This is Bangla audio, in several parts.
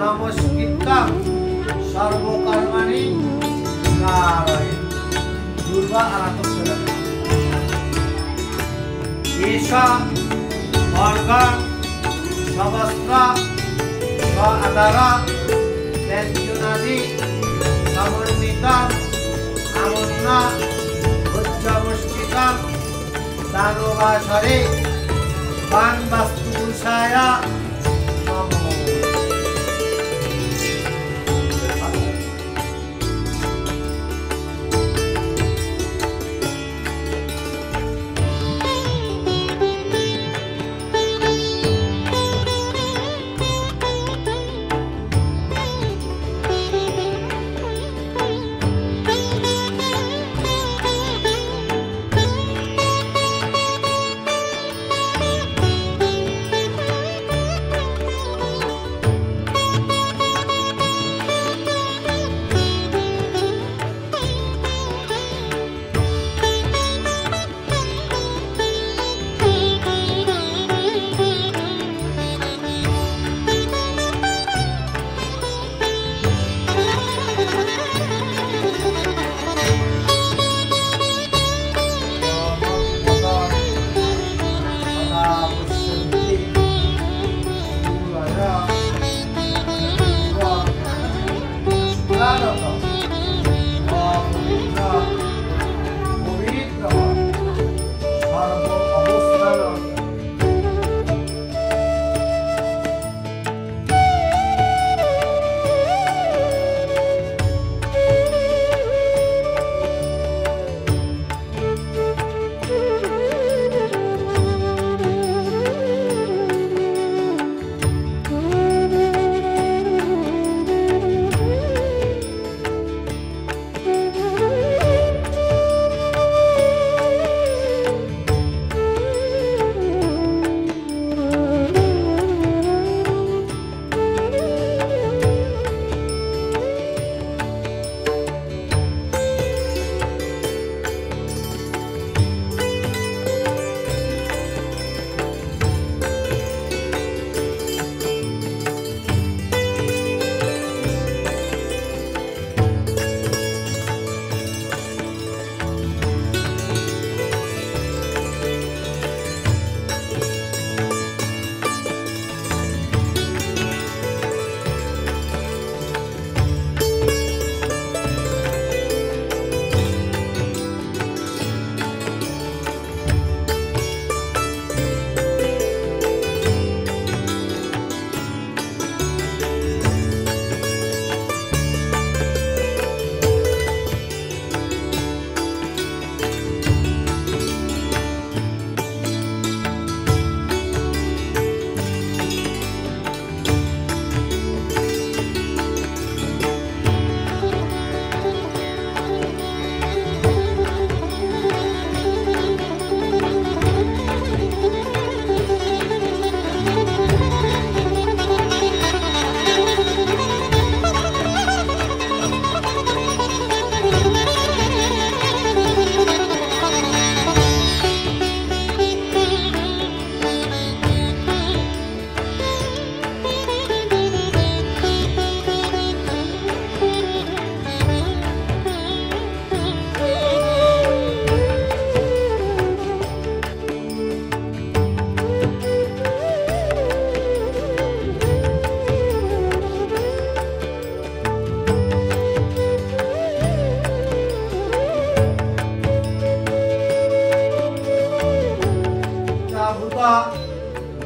नमस्कृतं सर्वकर्मणि कारये दुर्वा अनाथस्य एषा वर्गा सहस्रा आधारा व्यञ्जनादि समन्विता आमन्ना उच्चमुष्टिता दानवासरे वान् वस्तुपुरुषाय नमो।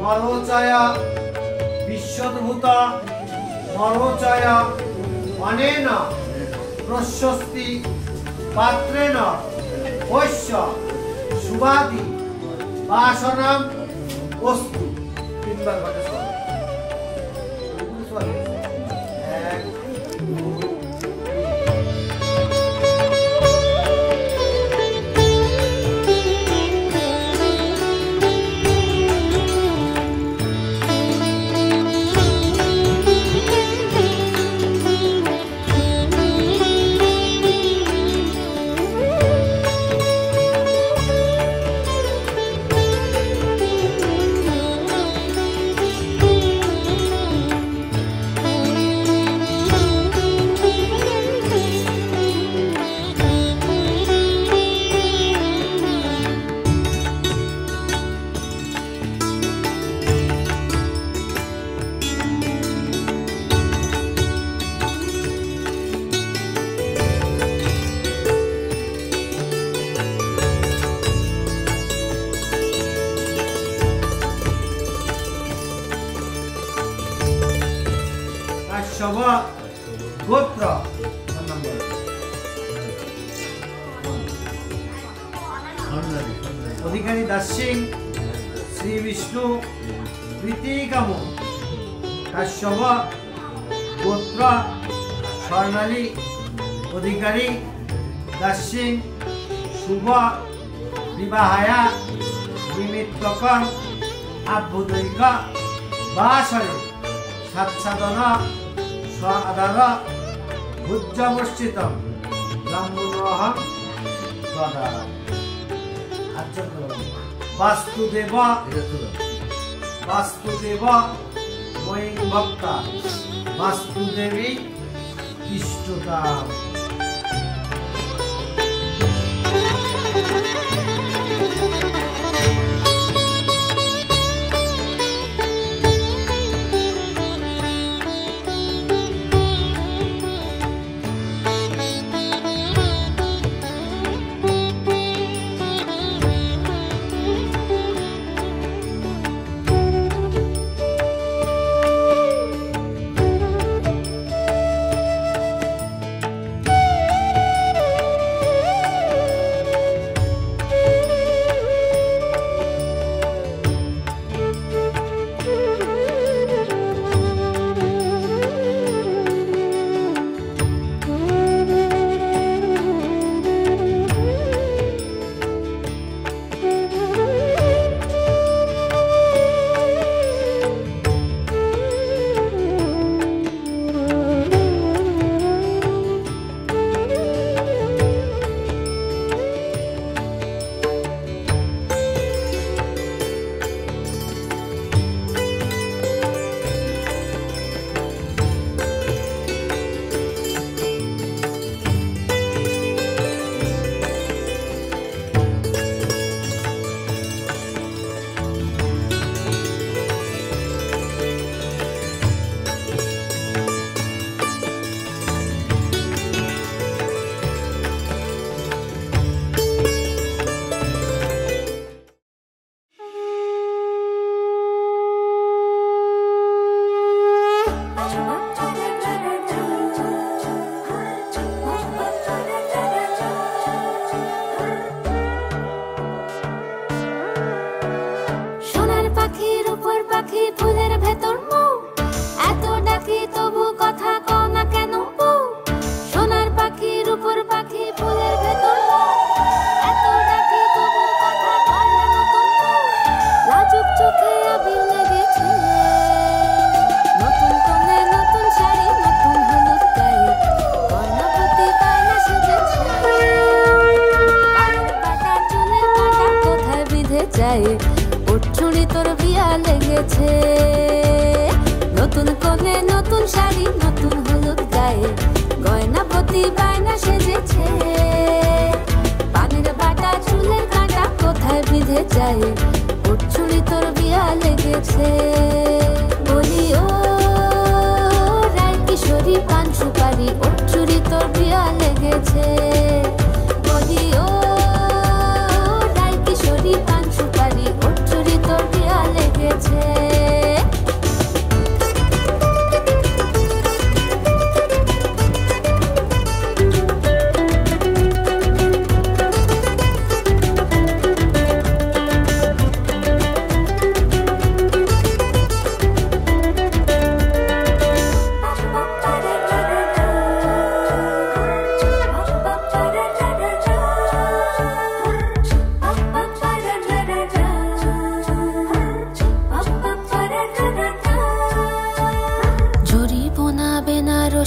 मरोचय विश्वभूत मरोचय अनेन प्रशस्ति पात्रेण वैश्य शुभादि वासनाम वस्तु এক, দুই, সভা গোত্র অধিকারী দাস সিং শ্রী বিষ্ণু প্রীতিকাম কাশ্যপ গোত্র স্বর্ণালী অধিকারী দাস সিং শুভ বিবাহায়া নিমিত্তকং আভ্যুদয়িক বাসরে সাৎসাদন স্ব আধার ভুজ্যমশ্চিতম ব্রাহ্মণোহং সদা বাস্তুদেব বাস্তুদেব ময়ী ভক্তা বাস্তুদেবী ইষ্টতা।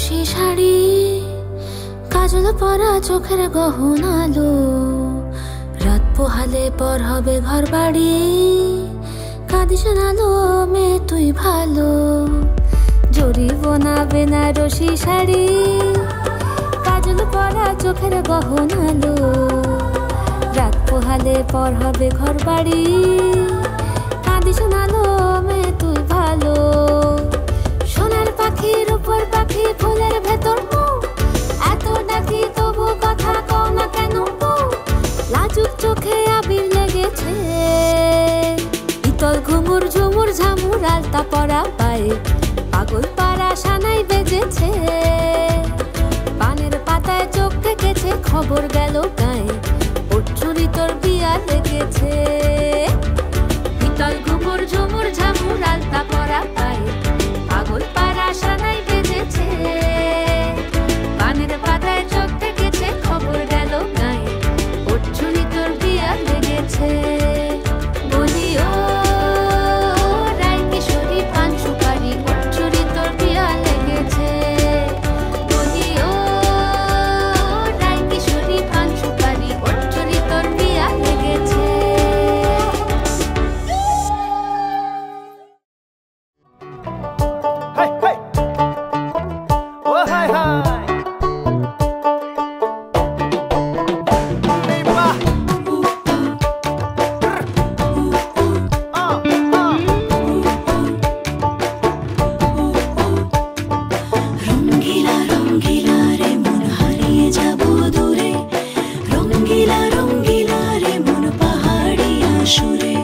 বেনারসি শাড়ি, কাজল পরা চোখের গহনালো, রাত পোহালে পর হবে ঘর বাড়ি, কাঁদিস নালো মেয়ে তুই ভালো। জড়িব না বেনারসি শাড়ি, কাজল পরা চোখের গহনালো, রাত পোহালে পর হবে ঘর বাড়ি, কাঁদিস নালো মেয়ে তুই ভালো। সোনার পাখির উপর পাখি ফুলের ভেতর এত ডাকি তবু কথা কও না কেন? লাজুক চোখে আবির লেগেছে, ইতল ঘুমুর ঝুমুর ঝামুর আলতা পরা পায়ে, পাগল পাড়া সানাই বেজেছে। পানের পাতায় চোখ থেকেছে, খবর গেল গায়ে, ওর চুরি তোর বিয়া লেগেছে। ইতল ঘুমুর ঝুমুর ঝামুর আলতা পরা পায়ে, পাগল পাড়া সানাই বেজেছে। পানের পাতায় চোখ থেকেছে, খবর গেল গায়ে, ওর চুরি তোর বিয়া লেগেছে। বলি ও রায় কিশোরী পান সুপারি, ওর চুরি তোর বিয়া লেগেছে। বলি ও রায় কিশোরী পান সুপারি, ওর চুরি তোর বিয়া লেগেছে। রঙ্গিলা রঙ্গিলা রে মন হারিয়ে যাব দূরে, রঙ্গিলা রঙ্গিলা রে মন পাহাড়িয়া সুরে,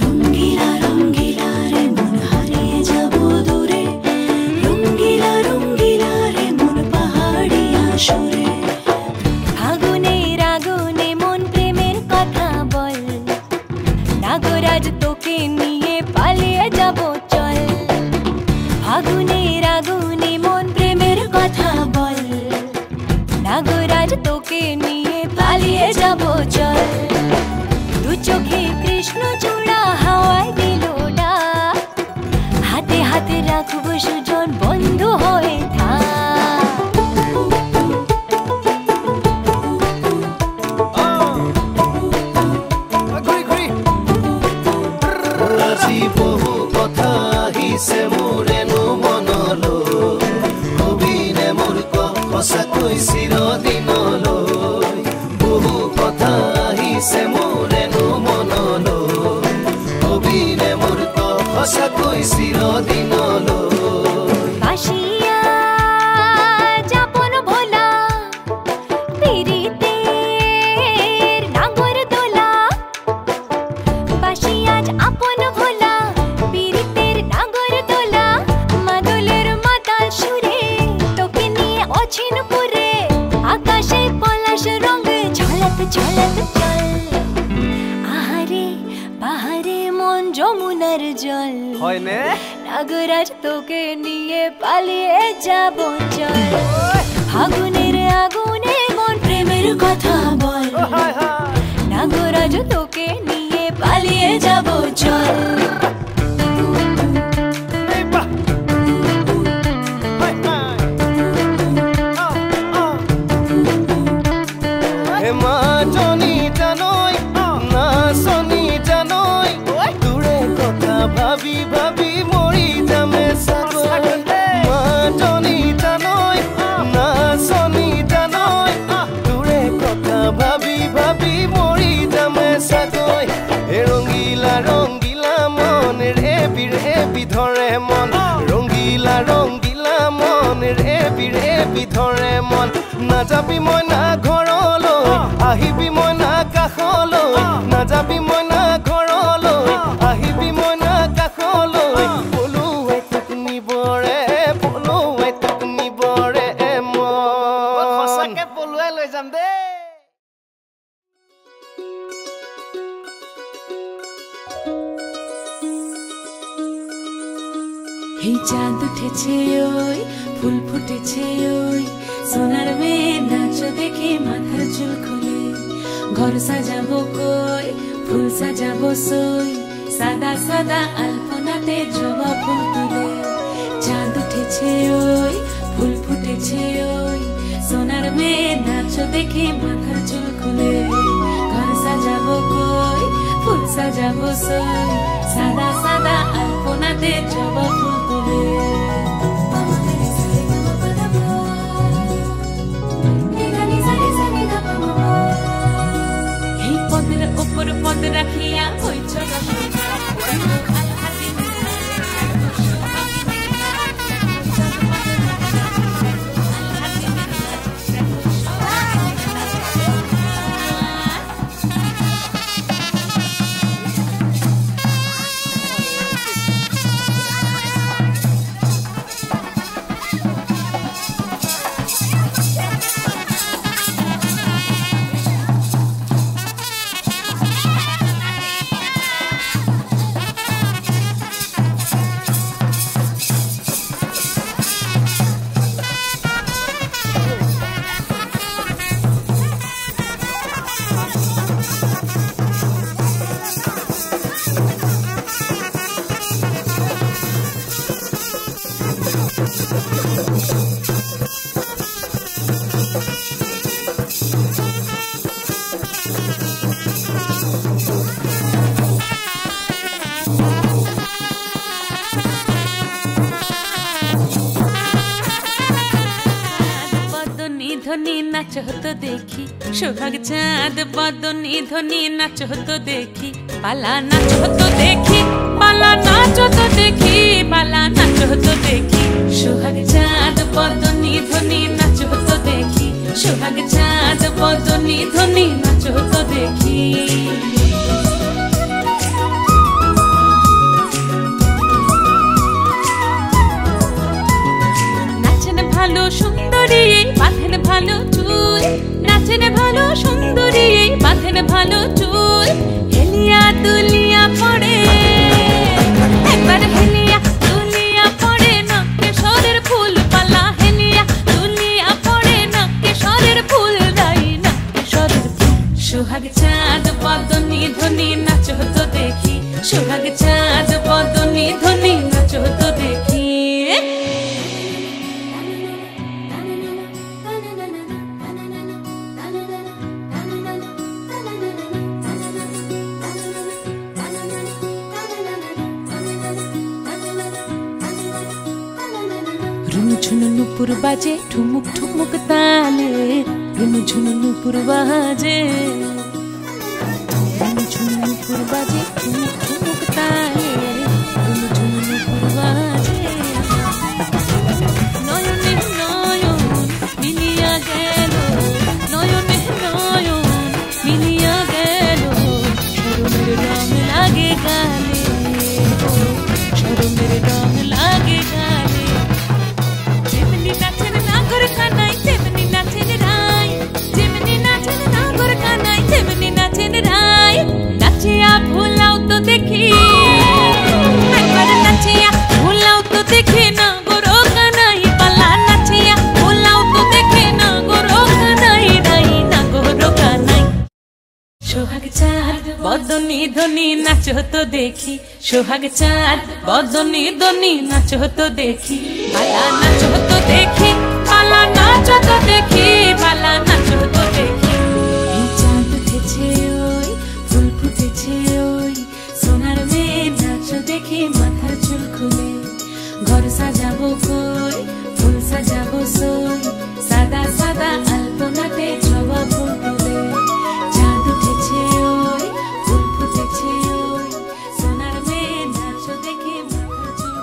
রঙ্গিলা রঙ্গিলা রে মন হারিয়ে যাব দূরে, রঙ্গিলা রঙ্গিলা রে মন পাহাড়িয়া সুরে। আগুনের আগুনে মন প্রেমের কথা বল, নাগরাজ তোকে নিয়ে পালিয়ে যাব চল। আগুনের আগুনে মন প্রেমের কথা বল, নাগরাজ তোকে নিয়ে পালিয়ে যাব চল। দু চোখে কৃষ্ণ চূড়া হাওয়ায় দিল ডাক, হাতে হাতে রাখবো সুজন বন্ধু হয়ে থাক। আজি বহু কথা আহিছে মোৰেনো মনলৈ, কবিনে মোৰ সঁচাকৈ চিৰদিনলৈ। বহু কথা আহিছে মোৰেনো মনলৈ, কবিনে মোৰ সঁচাকৈ চিৰদিনলৈ। বাসিয়া যাপন ভোলা, পিরিতের নাগর দোলা, বাসিয়া আপন ভোলা, পিরিতের নাগর দোলা। মাদলের মাতাল সুরে তোকে নিয়ে অছিন পুরে, আকাশে পলাশ রঙে ঝলক ঝলক চল। আহারে বাহারে মন যমুনার জল, হয়নে? নাগরাজ তোকে নিয়ে পালিয়ে যাব চল। আগুনের আগুনে মন প্রেমের কথা বল, নাগরাজ তোকে নিয়ে পালিয়ে যাব চল। হেমা জনি জানই না শনি জানই, দূরে কথা ভাবি ভাবি মৰি যামে চাগৈ। মা জনি জানই না শনি জানই, দূৰে কথা ভাবি ভাবি মৰি যামে চাগৈ। হে ৰঙ্গিলা ৰঙ্গিলা মন ৰেবি ৰেবি ধৰে মন, ৰঙ্গিলা ৰঙ্গিলা মন ৰেবি ৰেবি ধৰে মন। নাযাবি মই না ঘৰলৈ, আহিবি মই না কাষলৈ, নাযাবি মই না ঘৰলৈ, আহিবি মই না কাষলৈ। পলুৱাই তোক নিবৰে, পলুৱাই তোক নিবৰে মন। সঁচাকে পলুৱাই লৈ যাম দেই। এই চাঁদ উঠেছে ওই, ফুল ফুটেছে ওই, সোনার মেয়ে নাচ দেখে মাথার চুল খুলে। ঘর সাজাবো কই, ফুল সাজাবো সই, সাদা সাদা আলপনাতে জবা ফুল তুলে। চাঁদ উঠেছে ওই, ফুল ফুটেছে ওই সোনার মেয়ে নাচ দেখে মাথার চুল খুলে ঘর সাজাবো কই ফুল সাজাবো সই সাদা সাদা আলপনাতে জবা ফুল তুলে এই পদের উপর পদ রাখিয়া ওই ছোট नाच तो देखी सुहाग चाँद बदनी ध्वनि नाच तो देखी पाला नाच तो देखी पाला नाच तो देखी पाला नाच तो देखी सुहाग चाँद बदनी ध्वनि नाच तो देखी सुहाग चाँद बदनी ध्वनि नाच तो देखी ভালো সুন্দরী বাঁধেন ভালো চুল নাচেন ভালো সুন্দরী বাঁধেন ভালো চুল হেলিয়া দুলিয়া পড়ে একবার হেলিয়া দুলিয়া পড়ে না কেশরের ফুল পালা হেলিয়া দুলিয়া পড়ে না কেশরের ফুল দাই না কেশরের ফুল সোহাগ চাঁদ বদনি ধ্বনি নাচ তো দেখি সোহাগ চাঁদ বদনি ধ্বনি নাচ তো দেখি झुनु नुपुर बाजे ठुमुक ठुमुक ताले झुनु नुपुर बाजे झुनु नुपुर बाजे ठुमुक ठुमुक ताले झुनु नुपुर बाजे नयने नयन मिलिया गेल नयने नयन मिलिया गेल शरमेर रंग लागे गाले शरमेर रंग लागे गाले नाचेन नागर कानाई तेमनी नाचेन राय जेमनी नाचेन नागर कानाई तेमनी नाचेन राय नाचिया भुलाओ तो देखी একবার নাচিয়া ভুলাও তো দেখি না গোরো কানাই পালা নাচিয়া ভুলাও তো দেখি না গোরো কানাই রাই না গোরো কানাই সোহাগ চাঁদ বদনি ধ্বনি নাচ তো দেখি সোহাগ চাঁদ বদনি ধ্বনি নাচ তো দেখি পালা নাচ তো দেখি পালা নাচ তো দেখি পালা নাচ তো দেখি এই চাঁদ উঠেছে ওই ফুল ফুটেছে ওই সোনার মেয়ে নাচ দেখি মাথার চুল খুলে ঘর সাজাবো কই ফুল সাজাবো সই সাদা সাদা আলপনাতে জবা ফুল তুলে চাঁদ উঠেছে ওই ফুল ফুটেছে ওই সোনার মেয়ে নাচ দেখি মাথার চুল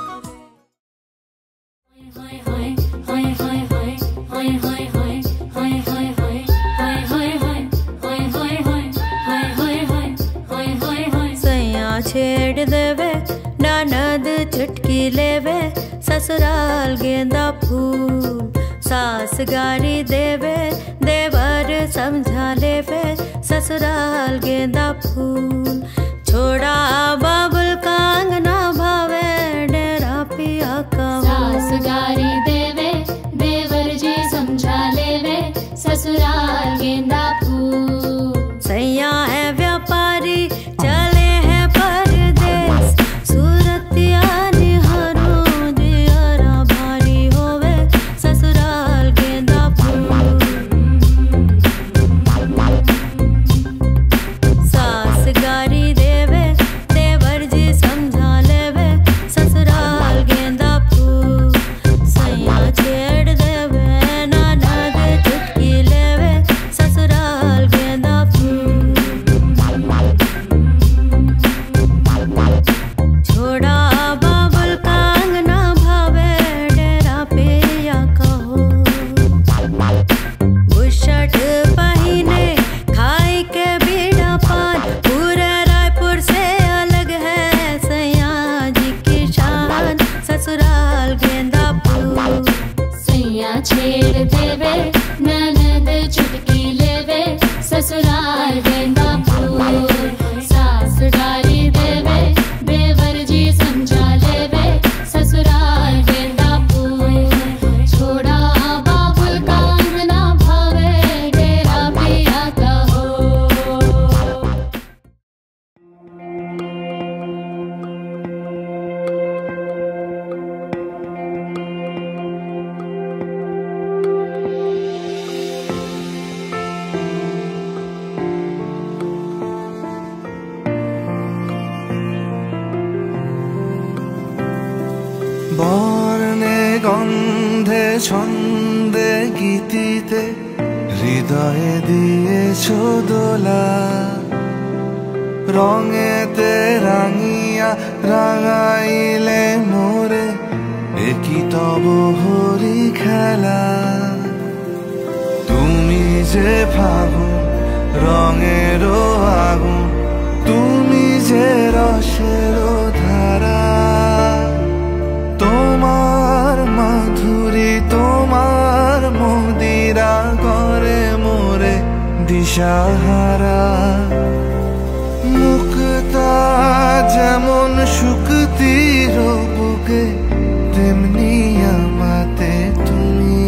छेड़ देवे ननद चुटकी लेवे ससुराल गेंदा फूल सास गारी देवे देवर समझा लेवे ससुराल गेंदा फूल छोड़ा बाबुल का अंगना भावे डेरा पिया का सास गारी देवे देवर जी समझा लेवे ससुराल गेंदा फूल सैया है व्यापारी चले हैं परदेश सूरतिया निहारो दियारा भारी होवे ससुराल छेड़ देवे ननद चुटकी लेवे ससुराल गेंदा फूल सास डाली देवे देवर जी समझा लेवे ससुराल गेंदा फूल छोड़ा बाबुल का अंगना भावे डेरा पिया का हो। বর্ণে গন্ধে ছন্দে গীতিতে হৃদয়ে দিয়েছ দোলা রঙেতে রাঙিয়া রাঙাইলে মোরে একই তব হরি খেলা তুমি যে ফাগুন রঙেরও আগুন তুমি যে রসেরও ধারা তোমার মাধুরী তোমার মদিরা করে মোরে দিশাহারা মুক্তা যেমন শুকতির বুকে তেমনি আমাতে তুমি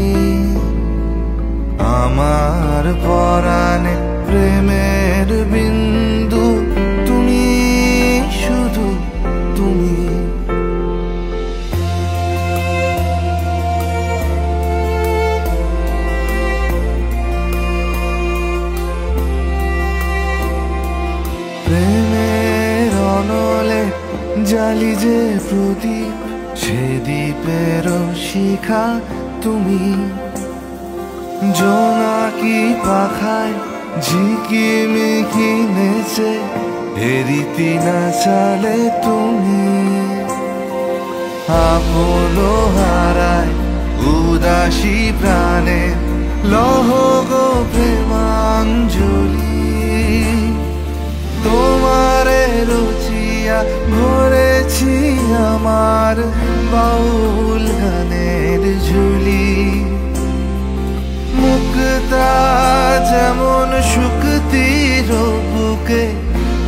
আমার পরাণে প্রেমের বিন্দু তুমি শুধু তুমি প্রেমের অনলে জালি যে প্রদীপ সে দ্বীপের শিখা তুমি জোনাকি পাখায় ঝিকিমিকি নেচে হেরিতি না চালে তুমি আপন হারায় উদাসী প্রাণে লহ গো প্রেমাঞ্জলি তোমারে রচিয়া ভরেছি আমার বাউল গানের ঝুলি মুক্তা যেমন শুকতির বুকে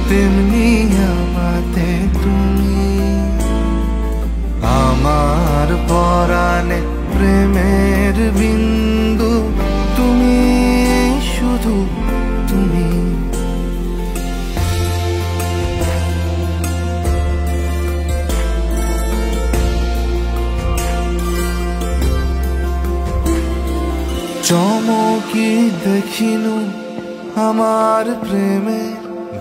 তেমনি আমাতে তুমি আমার পরাণে প্রেমের বিন্দু তুমি শুধু তুমি চমকি দেখিনু আমার প্রেমে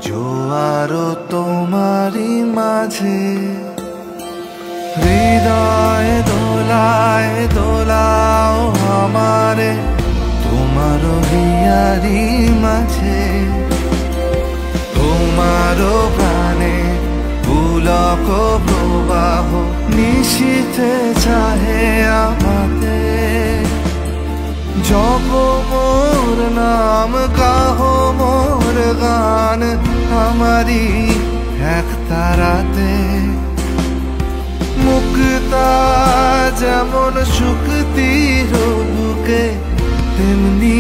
জোয়ার তোমারি মাঝে হৃদয় দোলায় দোলাও আমারে তোমার হিয়ারি মাঝে তোমার প্রাণে পুলক প্রবাহ নিশীথে চাহে আমাতে জপ মোর নাম গাহ মোর গান আমারি এক তারাতে মুক্তা যেমন শুকতির বুকে তেমনি